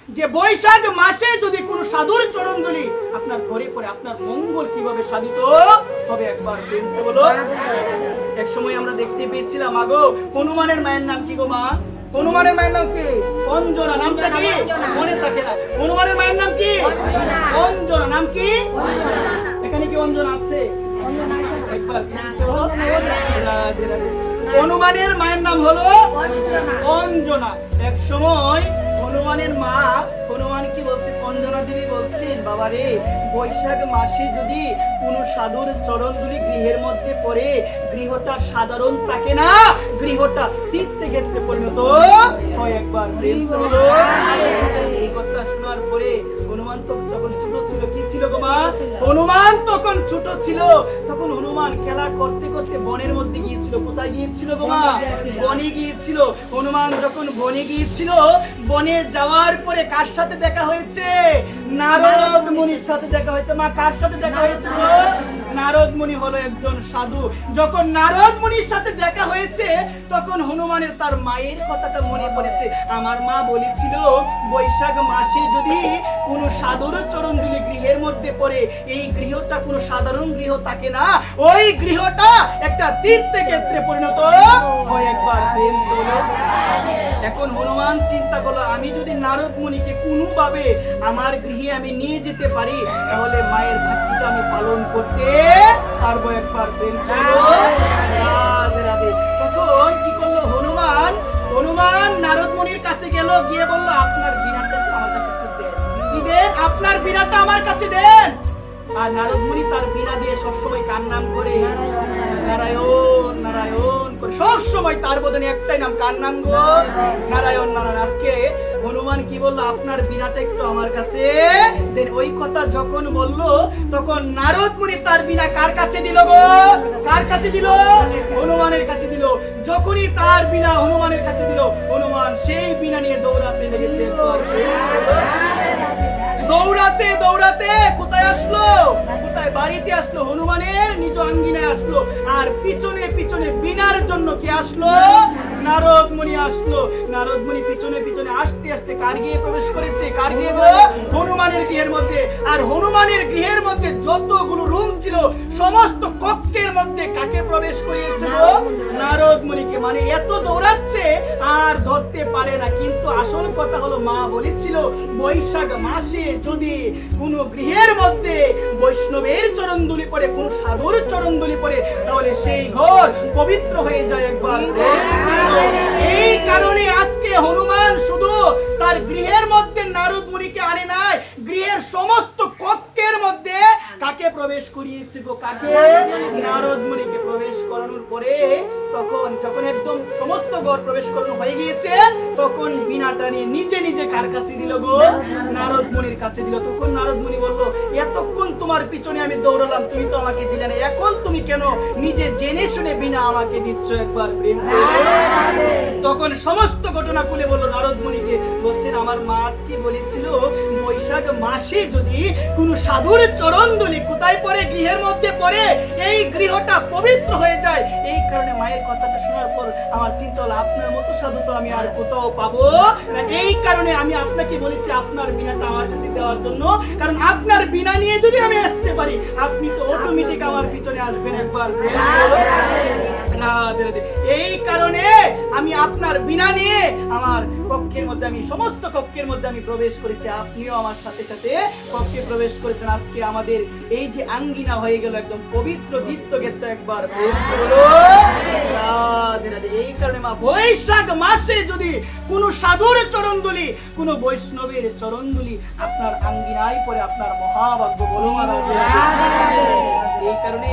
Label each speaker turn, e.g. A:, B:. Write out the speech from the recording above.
A: যে বৈশাখ মাসে যদি কোনো সাধুর চরণ ধুলি আপনার ঘরে পড়ে আপনার মঙ্গল কিভাবে সাধিত হবে একবার প্রেমসে বলো। এক সময় আমরা দেখতে পেয়েছিলাম আগো হনুমানের মায়ের নাম কি গো মা? হনুমানের মায়ের নাম কি? অঞ্জনা। নামটা কি মনে থাকে না? হনুমানের মায়ের নাম কি? অঞ্জনা। নাম কি? এখানে কি অঞ্জনা আছে? একবার হনুমানের মায়ের নাম হলো অঞ্জনা। এক সময় হনুমানের মা হনুমান কি বলছে? অঞ্জনা দেবী বলছেন, বাবা রে, বৈশাখ মাসে যদি কোনো সাধুর চরণ ধুলি গৃহের মধ্যে পড়ে গৃহটা সাধারণ থাকে না, গৃহটা তীর্থক্ষেত্রে পরিণত হয়। একবার এই কথা শোনার পরে হনুমান তো যখন ছোট ছিল, কি ছিল গো মা? হনুমান তখন ছোট ছিল, তখন হনুমান খেলা করতে করতে বনের মধ্যে গিয়েছিল। কোথায় গিয়েছিল গো মা? বনে গিয়েছিল। হনুমান যখন বনে গিয়েছিল, বনে যাওয়ার পরে কার সাথে দেখা হয়েছে? নারদ মুনির সাথে দেখা হয়েছে। মা কার সাথে দেখা হয়েছে? নারদ মুনি হলো একজন সাধু। যখন নারদ মুনির সাথে দেখা হয়েছে তখন হনুমানের তার মায়ের কথাটা মনে পড়েছে। আমার মা বলেছিল বৈশাখ মাসে যদি কোনো সাধুর চরণ ধুলি গৃহের মধ্যে পড়ে এই গৃহটা কোনো সাধারণ গৃহ থাকে না, ওই গৃহটা একটা তীর্থক্ষেত্রে পরিণত হয়। একবার এখন হনুমান চিন্তা করলো, আমি যদি নারদ মুনিকে কোনোভাবে আমার গৃহে আমি নিয়ে যেতে পারি তাহলে মায়ের ভক্তিটা আমি পালন করতে পারবো। একবার রাধে রাধে। তখন কি করলো হনুমান? হনুমান নারদ মুনির কাছে গেল, গিয়ে বললো, আপনার বীণাটা আমার কাছে দেন। কি দেন? আপনার বীণাটা আমার কাছে দেন। আর নারদ মুনি তার বীণা দিয়ে সবসময় কার নাম করে? নারায়ণ নারায়ণ করে সব সময় তার বদনে একটাই নাম। কার নাম গো? নারায়ণ নারায়ণ। আজকে হনুমান কি বললো? আপনার বীণাটা একটু আমার কাছে দেন। ওই কথা যখন বললো তখন নারদ মুনি তার বীণা কার কাছে দিল গো? কার কাছে দিল? হনুমানের কাছে দিল। যখনই তার বীণা হনুমানের কাছে দিল, হনুমান সেই বীণা নিয়ে দৌড়াতে লেগেছে। দৌড়াতে দৌড়াতে কোথায় আসলো? কোথায়? বাড়িতে আসলো। হনুমানের নিজ আঙ্গিনায় আসলো। আর পিছনে পিছনে বীণার জন্য কে আসলো? নারদ মুনি আসলো। নারদ মুনি পিছনে পিছনে আসতে আসতে কার গৃহে প্রবেশ করেছে? কার গৃহে গো? হনুমানের গৃহের মধ্যে। আর হনুমানের গৃহের মধ্যে যতগুলো রুম ছিল সমস্ত কক্ষের মধ্যে কাকে প্রবেশ করিয়েছে গো? নারদ মুনিকে। মানে এত দৌড়াচ্ছে আর ধরতে পারে না। কিন্তু আসল কথা হলো মা বলেছিল বৈশাখ মাসে যদি কোনো গৃহের মধ্যে বৈষ্ণবের চরণধুলি পড়ে, কোন সাধুর চরণধুলি পড়ে, তাহলে সেই ঘর পবিত্র হয়ে যায়। একবার এই কারণে আজকে হনুমান শুধু তার গৃহের মধ্যে নারদ মুনিকে আনে নাই, গৃহের সমস্ত কক্ষের মধ্যে কাকে প্রবেশ করিয়েছে গো? কাকে? নারদ মুনিকে প্রবেশ করানোর পরে তখন যখন একদম সমস্ত ঘর প্রবেশ করানো হয়ে গিয়েছে তখন বীণাটা নিয়ে নিজে নিজে কার কাছে দিল গো? নারদ মুনির কাছে দিল। তখন নারদ মুনি বলল, এতক্ষণ তোমার পিছনে আমি দৌড়ালাম, তুমি তো আমাকে দিলে না, এখন তুমি কেন নিজে জেনে শুনে বীণা আমাকে দিচ্ছ? একবার প্রেম। তখন সমস্ত ঘটনা খুলে বলল নারদ মুনিকে। বলছেন, আমার মা আজকে বলেছিল বৈশাখ মাসে যদি কোনো সাধুর চরণ ধুলি কোথায় পড়ে? গৃহের মধ্যে পড়ে, এই গৃহটা পবিত্র হয়ে যায়। এই কারণে মায়ের কথাটা শোনার পর আমার চিন্তা হলো আপনার মতো সাধু তো আমি আর কোথাও পাবো না। এই কারণে আমি আপনাকে বলেছি আপনার বীণাটা আমার কাছে দেওয়ার জন্য, কারণ আপনার বীণা নিয়ে যদি আমি আসতে পারি আপনি তো অটোমেটিক আমার পিছনে আসবেন। একবার এই কারণে আমি আপনার বীণা নিয়ে আমার কক্ষের মধ্যে, আমি সমস্ত কক্ষের মধ্যে আমি প্রবেশ করেছি, আপনিও আমার সাথে সাথে কক্ষে প্রবেশ করেছেন। আজকে আমাদের এই যে আঙ্গিনা হয়ে গেল একদম পবিত্র তীর্থক্ষেত্র। একবার এই কারণে মা বৈশাখ মাসে যদি কোনো সাধুর চরণ ধুলি, কোনো বৈষ্ণবের চরণ ধুলি আপনার আঙ্গিনায় পড়ে, আপনার মহাভাগ্য বলো। এই কারণে